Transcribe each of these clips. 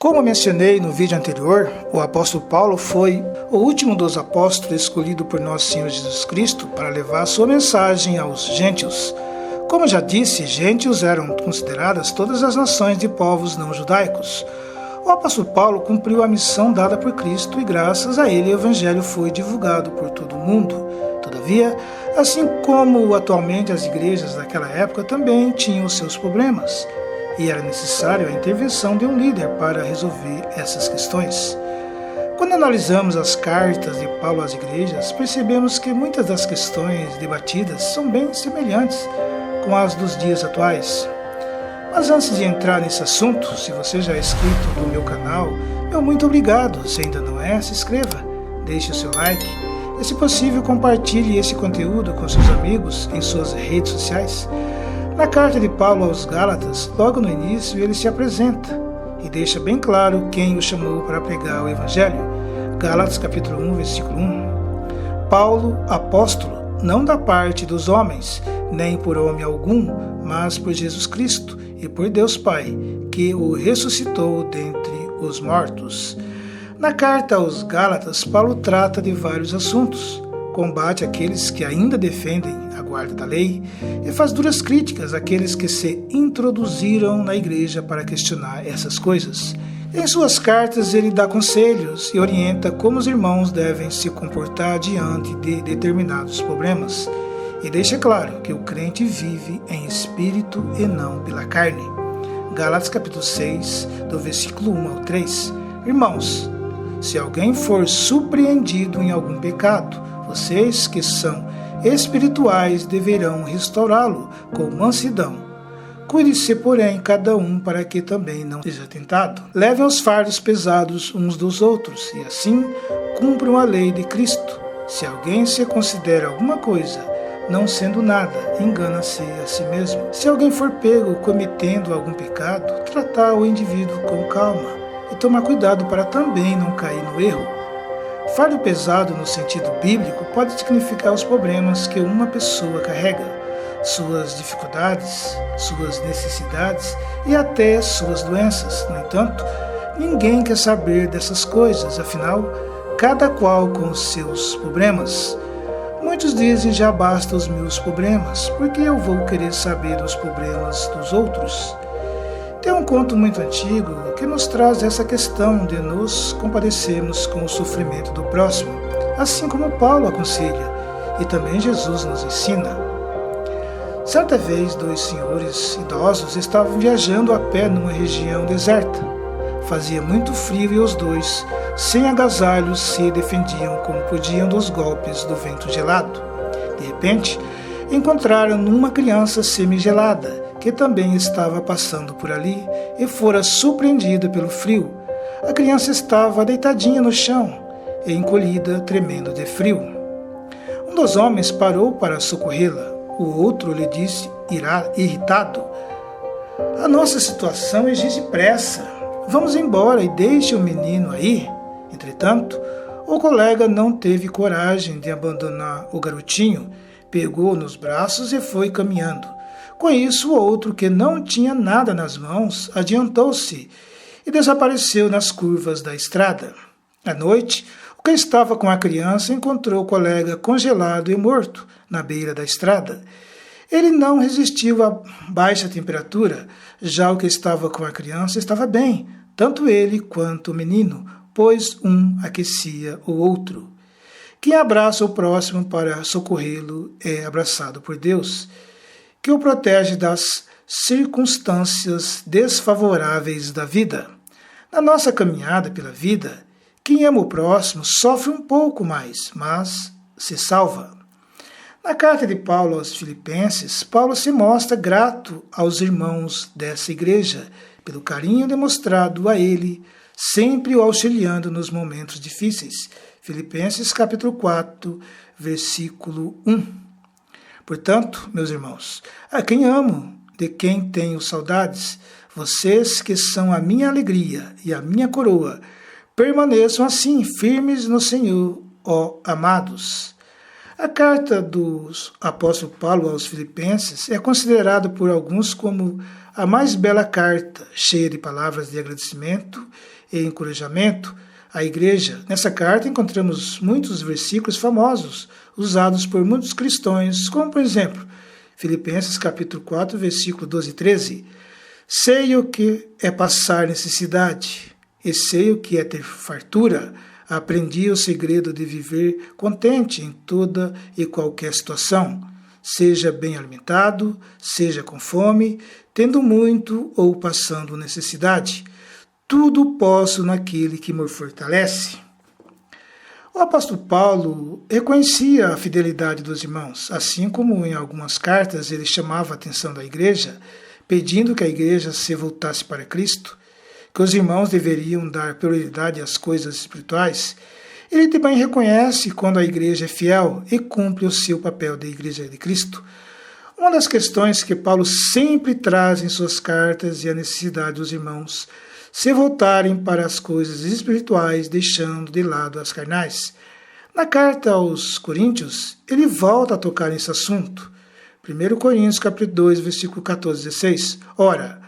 Como mencionei no vídeo anterior, o apóstolo Paulo foi o último dos apóstolos escolhido por nosso Senhor Jesus Cristo para levar sua mensagem aos gentios. Como já disse, gentios eram consideradas todas as nações de povos não judaicos. O apóstolo Paulo cumpriu a missão dada por Cristo e graças a ele o evangelho foi divulgado por todo o mundo. Todavia, assim como atualmente as igrejas daquela época também tinham os seus problemas, e era necessário a intervenção de um líder para resolver essas questões. Quando analisamos as cartas de Paulo às igrejas, percebemos que muitas das questões debatidas são bem semelhantes com as dos dias atuais. Mas antes de entrar nesse assunto, se você já é inscrito no meu canal, meu muito obrigado. Se ainda não é, se inscreva, deixe o seu like e, se possível, compartilhe esse conteúdo com seus amigos em suas redes sociais. Na carta de Paulo aos Gálatas, logo no início, ele se apresenta e deixa bem claro quem o chamou para pregar o Evangelho. Gálatas capítulo 1, versículo 1. Paulo, apóstolo, não da parte dos homens, nem por homem algum, mas por Jesus Cristo e por Deus Pai, que o ressuscitou dentre os mortos. Na carta aos Gálatas, Paulo trata de vários assuntos. Combate aqueles que ainda defendem a guarda da lei e faz duras críticas àqueles que se introduziram na igreja para questionar essas coisas. Em suas cartas, ele dá conselhos e orienta como os irmãos devem se comportar diante de determinados problemas. E deixa claro que o crente vive em espírito e não pela carne. Gálatas capítulo 6, do versículo 1 ao 3. Irmãos, se alguém for surpreendido em algum pecado, vocês que são espirituais deverão restaurá-lo com mansidão. Cuide-se, porém, cada um para que também não seja tentado. Levem os fardos pesados uns dos outros e assim cumpram a lei de Cristo. Se alguém se considera alguma coisa, não sendo nada, engana-se a si mesmo. Se alguém for pego cometendo algum pecado, tratar o indivíduo com calma e tomar cuidado para também não cair no erro. Fardo pesado no sentido bíblico pode significar os problemas que uma pessoa carrega, suas dificuldades, suas necessidades e até suas doenças. No entanto, ninguém quer saber dessas coisas, afinal, cada qual com os seus problemas. Muitos dizem, já basta os meus problemas, porque eu vou querer saber dos problemas dos outros. Tem um conto muito antigo que nos traz essa questão de nos compadecermos com o sofrimento do próximo, assim como Paulo aconselha e também Jesus nos ensina. Certa vez, dois senhores idosos estavam viajando a pé numa região deserta. Fazia muito frio e os dois, sem agasalhos, se defendiam como podiam dos golpes do vento gelado. De repente, encontraram uma criança semigelada, que também estava passando por ali e fora surpreendida pelo frio. A criança estava deitadinha no chão e encolhida, tremendo de frio. Um dos homens parou para socorrê-la. O outro lhe disse, irritado: "A nossa situação exige pressa. Vamos embora e deixe o menino aí." Entretanto, o colega não teve coragem de abandonar o garotinho, pegou nos braços e foi caminhando. Com isso, o outro, que não tinha nada nas mãos, adiantou-se e desapareceu nas curvas da estrada. À noite, o que estava com a criança encontrou o colega congelado e morto na beira da estrada. Ele não resistiu à baixa temperatura, já o que estava com a criança estava bem, tanto ele quanto o menino, pois um aquecia o outro. Quem abraça o próximo para socorrê-lo é abraçado por Deus, que o protege das circunstâncias desfavoráveis da vida. Na nossa caminhada pela vida, quem ama o próximo sofre um pouco mais, mas se salva. Na carta de Paulo aos Filipenses, Paulo se mostra grato aos irmãos dessa igreja pelo carinho demonstrado a ele, sempre o auxiliando nos momentos difíceis. Filipenses capítulo 4, versículo 1. Portanto, meus irmãos, a quem amo, de quem tenho saudades, vocês que são a minha alegria e a minha coroa, permaneçam assim firmes no Senhor, ó amados. A carta do apóstolo Paulo aos Filipenses é considerada por alguns como a mais bela carta, cheia de palavras de agradecimento e encorajamento à igreja. Nessa carta encontramos muitos versículos famosos, usados por muitos cristãos, como por exemplo, Filipenses capítulo 4, versículo 12 e 13. Sei o que é passar necessidade, e sei o que é ter fartura. Aprendi o segredo de viver contente em toda e qualquer situação, seja bem alimentado, seja com fome, tendo muito ou passando necessidade. Tudo posso naquele que me fortalece. O apóstolo Paulo reconhecia a fidelidade dos irmãos, assim como em algumas cartas ele chamava a atenção da igreja, pedindo que a igreja se voltasse para Cristo, que os irmãos deveriam dar prioridade às coisas espirituais. Ele também reconhece quando a igreja é fiel e cumpre o seu papel de igreja de Cristo. Uma das questões que Paulo sempre traz em suas cartas é a necessidade dos irmãos se voltarem para as coisas espirituais, deixando de lado as carnais. Na carta aos Coríntios, ele volta a tocar nesse assunto. 1 Coríntios capítulo 2, versículo 14 e 16. Ora,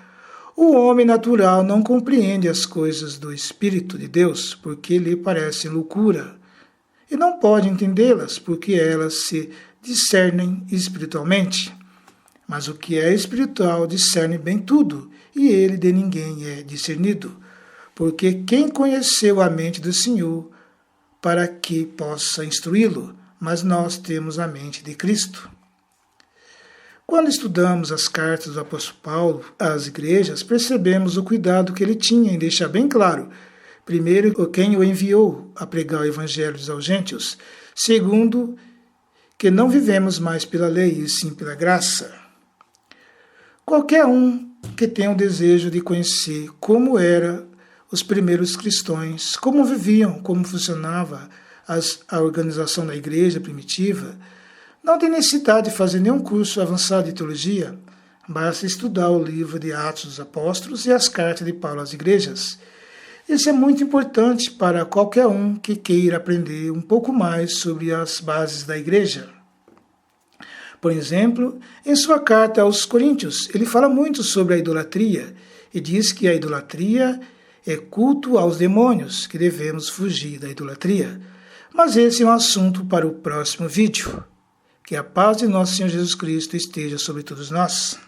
o homem natural não compreende as coisas do Espírito de Deus, porque lhe parecem loucura, e não pode entendê-las, porque elas se discernem espiritualmente. Mas o que é espiritual discerne bem tudo, e ele de ninguém é discernido. Porque quem conheceu a mente do Senhor para que possa instruí-lo? Mas nós temos a mente de Cristo. Quando estudamos as cartas do apóstolo Paulo às igrejas, percebemos o cuidado que ele tinha em deixar bem claro, primeiro, quem o enviou a pregar o evangelho aos gentios, segundo, que não vivemos mais pela lei, e sim pela graça. Qualquer um que tenha o desejo de conhecer como eram os primeiros cristãos, como viviam, como funcionava a organização da igreja primitiva, não tem necessidade de fazer nenhum curso avançado de teologia, basta estudar o livro de Atos dos Apóstolos e as cartas de Paulo às igrejas. Isso é muito importante para qualquer um que queira aprender um pouco mais sobre as bases da igreja. Por exemplo, em sua carta aos Coríntios, ele fala muito sobre a idolatria e diz que a idolatria é culto aos demônios, que devemos fugir da idolatria. Mas esse é um assunto para o próximo vídeo. Que a paz de nosso Senhor Jesus Cristo esteja sobre todos nós.